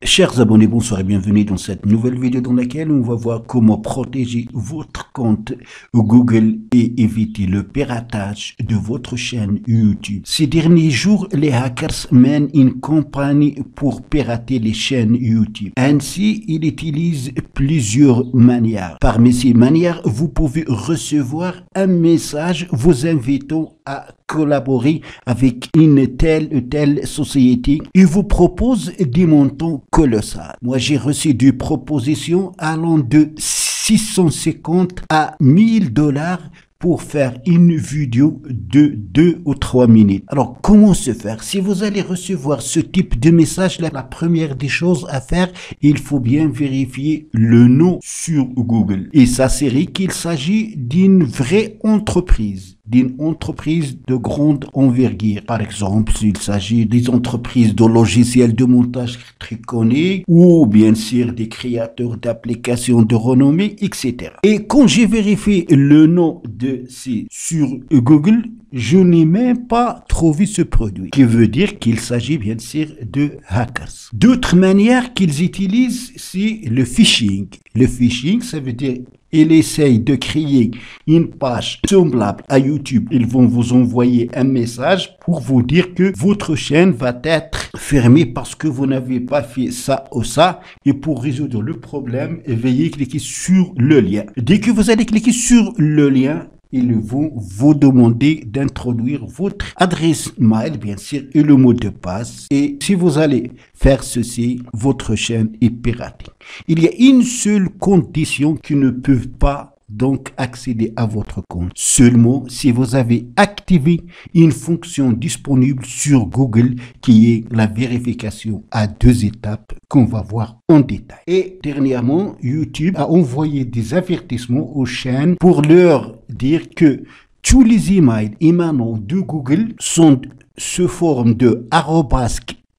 Chers abonnés, bonsoir et bienvenue dans cette nouvelle vidéo dans laquelle on va voir comment protéger votre compte Google et éviter le piratage de votre chaîne YouTube. Ces derniers jours, les hackers mènent une campagne pour pirater les chaînes YouTube. Ainsi, ils utilisent plusieurs manières. Parmi ces manières, vous pouvez recevoir un message vous invitant à collaborer avec une telle ou telle société et vous propose des montants colossaux. Moi, j'ai reçu des propositions allant de 650 à 1000 dollars pour faire une vidéo de 2 ou 3 minutes. Alors, comment se faire? Si vous allez recevoir ce type de message, la première des choses à faire, il faut bien vérifier le nom sur Google et s'assurer qu'il s'agit d'une vraie entreprise. D'une entreprise de grande envergure. Par exemple, s'il s'agit des entreprises de logiciels de montage très connues ou bien sûr des créateurs d'applications de renommée, etc. Et quand j'ai vérifié le nom de ces sur Google, je n'ai même pas trouvé ce produit, qui veut dire qu'il s'agit bien sûr de hackers. D'autres manières qu'ils utilisent, c'est le phishing. Le phishing, ça veut dire ils essayent de créer une page semblable à YouTube. Ils vont vous envoyer un message pour vous dire que votre chaîne va être fermée parce que vous n'avez pas fait ça ou ça. Et pour résoudre le problème, veuillez cliquer sur le lien. Dès que vous allez cliquer sur le lien, ils vont vous demander d'introduire votre adresse mail, bien sûr, et le mot de passe. Et si vous allez faire ceci, votre chaîne est piratée. Il y a une seule condition qui ne peut pas donc accéder à votre compte. Seulement si vous avez activé une fonction disponible sur Google qui est la vérification à 2 étapes qu'on va voir en détail. Et dernièrement, YouTube a envoyé des avertissements aux chaînes pour leur dire que tous les emails émanant de Google sont sous forme de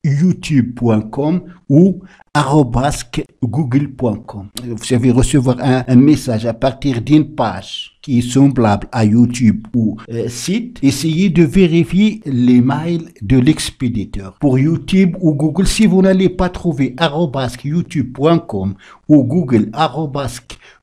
@youtube.com ou @google.com. Vous savez recevoir un message à partir d'une page qui est semblable à YouTube ou site. Essayez de vérifier les mails de l'expéditeur. Pour YouTube ou Google, si vous n'allez pas trouver @youtube.com ou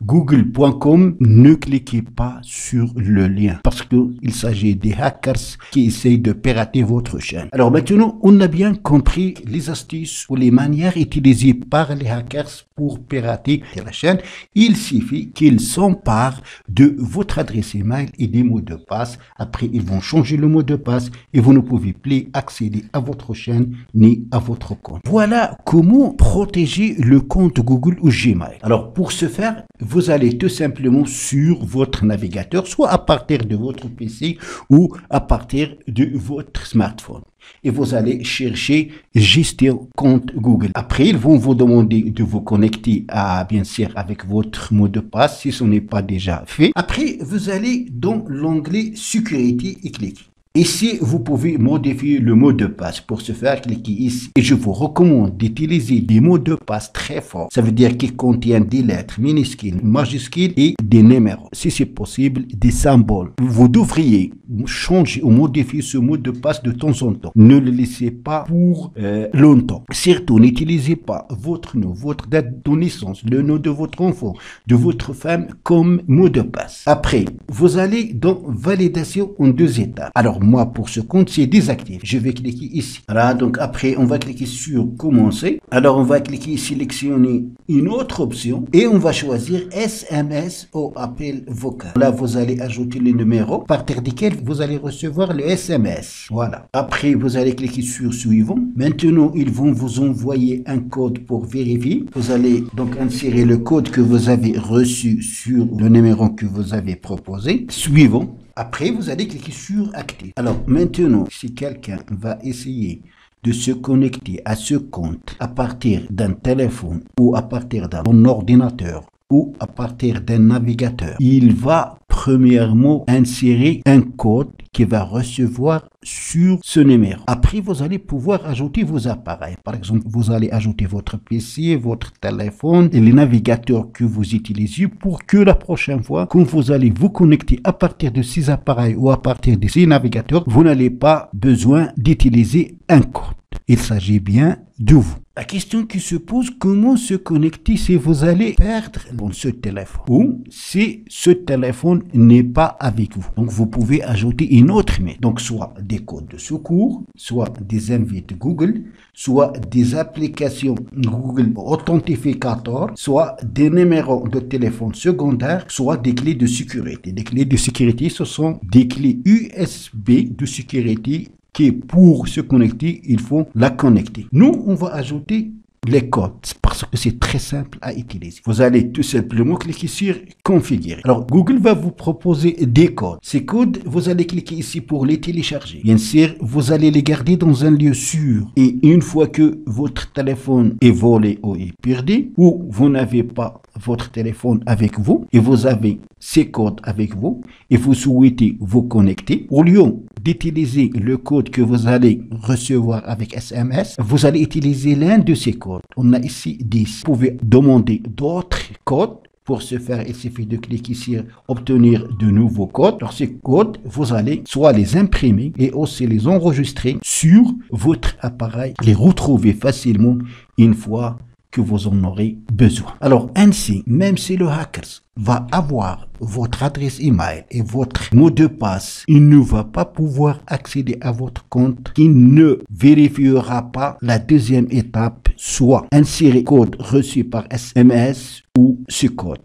google.com, ne cliquez pas sur le lien parce qu'il s'agit des hackers qui essayent de pirater votre chaîne. Alors maintenant, on a bien compris les astuces ou les manières utilisées par les hackers pour pirater la chaîne. Il suffit qu'ils s'emparent de votre adresse email et des mots de passe. Après, ils vont changer le mot de passe et vous ne pouvez plus accéder à votre chaîne ni à votre compte. Voilà comment protéger le compte Google ou Gmail. Alors, pour ce faire, vous allez tout simplement sur votre navigateur, soit à partir de votre PC ou à partir de votre smartphone. Et vous allez chercher gestion compte Google. Après, ils vont vous demander de vous connecter à, bien sûr, avec votre mot de passe si ce n'est pas déjà fait. Après, vous allez dans l'onglet sécurité et cliquez. Ici, vous pouvez modifier le mot de passe. Pour ce faire, cliquez ici. Et je vous recommande d'utiliser des mots de passe très forts. Ça veut dire qu'ils contiennent des lettres minuscules, majuscules et des numéros. Si c'est possible, des symboles. Vous devriez changer ou modifier ce mot de passe de temps en temps. Ne le laissez pas pour longtemps. Surtout, n'utilisez pas votre nom, votre date de naissance, le nom de votre enfant, de votre femme comme mot de passe. Après, vous allez dans validation en 2 étapes. Alors, moi, pour ce compte, c'est désactivé. Je vais cliquer ici. Voilà, donc après, on va cliquer sur commencer. Alors, on va cliquer sélectionner une autre option et on va choisir SMS ou appel vocal. Là, vous allez ajouter le numéro à partir duquel vous allez recevoir le SMS. Voilà. Après, vous allez cliquer sur suivant. Maintenant, ils vont vous envoyer un code pour vérifier. Vous allez donc insérer le code que vous avez reçu sur le numéro que vous avez proposé. Suivant. Après, vous allez cliquer sur activer. Alors, maintenant, si quelqu'un va essayer de se connecter à ce compte à partir d'un téléphone ou à partir d'un ordinateur ou à partir d'un navigateur, il va premièrement insérer un code qu'il va recevoir sur ce numéro. Après, vous allez pouvoir ajouter vos appareils. Par exemple, vous allez ajouter votre PC, votre téléphone et les navigateurs que vous utilisez pour que la prochaine fois, quand vous allez vous connecter à partir de ces appareils ou à partir de ces navigateurs, vous n'allez pas besoin d'utiliser un code. Il s'agit bien de vous. La question qui se pose, comment se connecter si vous allez perdre ce téléphone ou si ce téléphone n'est pas avec vous. Donc, vous pouvez ajouter une autre méthode. Donc, soit des codes de secours, soit des invites Google, soit des applications Google Authentificator, soit des numéros de téléphone secondaires, soit des clés de sécurité. Des clés de sécurité, ce sont des clés USB de sécurité qui, pour se connecter, il faut la connecter. Nous, on va ajouter les codes parce que c'est très simple à utiliser. Vous allez tout simplement cliquer sur configurer. Alors, Google va vous proposer des codes. Ces codes, vous allez cliquer ici pour les télécharger. Bien sûr, vous allez les garder dans un lieu sûr. Et une fois que votre téléphone est volé ou est perdu, ou vous n'avez pas votre téléphone avec vous et vous avez ces codes avec vous et vous souhaitez vous connecter, au lieu d'utiliser le code que vous allez recevoir avec SMS, vous allez utiliser l'un de ces codes. On a ici 10. Vous pouvez demander d'autres codes. Pour ce faire, il suffit de cliquer sur obtenir de nouveaux codes. Alors, ces codes, vous allez soit les imprimer et aussi les enregistrer sur votre appareil, les retrouver facilement une fois que vous en aurez besoin. Alors ainsi, même si le hacker va avoir votre adresse email et votre mot de passe, il ne va pas pouvoir accéder à votre compte. Il ne vérifiera pas la deuxième étape, soit insérer code reçu par SMS ou ce code.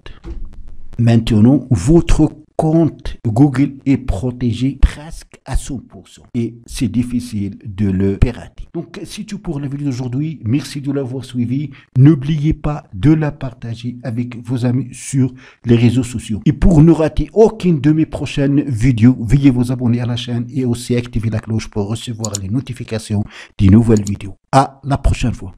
Maintenant, votre compte Google est protégé presque à 100% et c'est difficile de le pirater. Donc, c'est tout pour la vidéo d'aujourd'hui. Merci de l'avoir suivi. N'oubliez pas de la partager avec vos amis sur les réseaux sociaux. Et pour ne rater aucune de mes prochaines vidéos, veuillez vous abonner à la chaîne et aussi activer la cloche pour recevoir les notifications des nouvelles vidéos. À la prochaine fois.